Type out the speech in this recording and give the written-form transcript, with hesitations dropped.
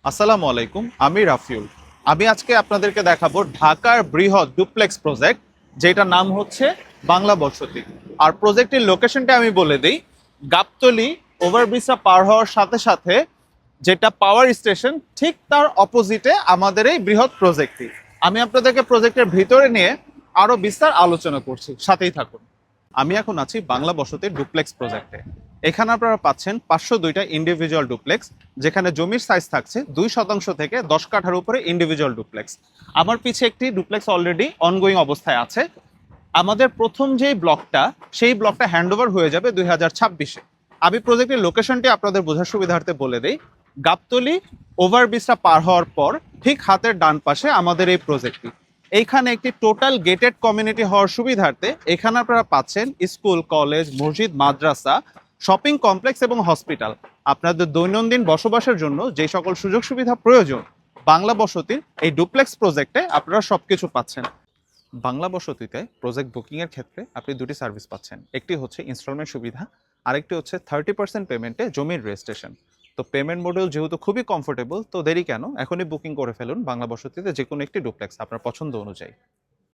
আসসালামু আলাইকুম, আমি রাফিউল। আমি আজকে আপনাদেরকে দেখাবো ঢাকার বৃহৎ ডুপ্লেক্স প্রজেক্ট, যেটার নাম হচ্ছে বাংলা বসতি। আর প্রজেক্টের লোকেশনটা আমি বলে দিই, গাবতলী ওভারব্রিজটা পার হওয়ার সাথে সাথে যেটা পাওয়ার স্টেশন, ঠিক তার অপোজিটে আমাদের এই বৃহৎ প্রজেক্টটি। আমি আপনাদেরকে প্রজেক্টের ভিতরে নিয়ে আরো বিস্তার আলোচনা করছি, সাথেই থাকুন। আমি এখন আছি বাংলা বসতির ডুপ্লেক্স প্রজেক্টে। এখানে আপনারা পাচ্ছেন 502টা ইন্ডিভিজুয়াল ডুপ্লেক্স, যেখানে জমির সাইজ থাকছে 2% থেকে 10 কাঠার উপরে ইন্ডিভিজুয়াল ডুপ্লেক্স। আমার পিছে একটি ডুপ্লেক্স অলরেডি অনগোয়িং অবস্থায় আছে। আমাদের প্রথম যেই ব্লকটা, সেই ব্লকটা হ্যান্ডওভার হয়ে যাবে 2026-এ। আমি প্রজেক্টের লোকেশনটি আপনাদের বোঝার সুবিধার্থে বলে দেই। গাবতলী ওভারব্রিজটা পার হওয়ার পর ঠিক হাতের ডান পাশে আমাদের এই প্রজেক্টটি। এইখানে একটি টোটাল গেটেড কমিউনিটি হওয়ার সুবিধার্থে এখানে আপনারা পাচ্ছেন স্কুল, কলেজ, মসজিদ, মাদ্রাসা, শপিং কমপ্লেক্স এবং হসপিটাল। আপনাদের দৈনন্দিন বসবাসের জন্য যে সকল সুযোগ সুবিধা প্রয়োজন, বাংলা বসতির এই ডুপ্লেক্স প্রজেক্টে আপনারা সবকিছু পাচ্ছেন। বাংলা বসতিতে প্রজেক্ট বুকিং এর ক্ষেত্রে আপনি দুটি সার্ভিস পাচ্ছেন। একটি হচ্ছে ইনস্টলমেন্ট সুবিধা, আরেকটি হচ্ছে 30% পেমেন্টে জমির রেজিস্ট্রেশন। তো পেমেন্ট মডেল যেহেতু খুবই কমফোর্টেবল, তো দেরি কেন, এখনই বুকিং করে ফেলুন বাংলা বসতিতে যে কোনো একটি ডুপ্লেক্স আপনার পছন্দ অনুযায়ী।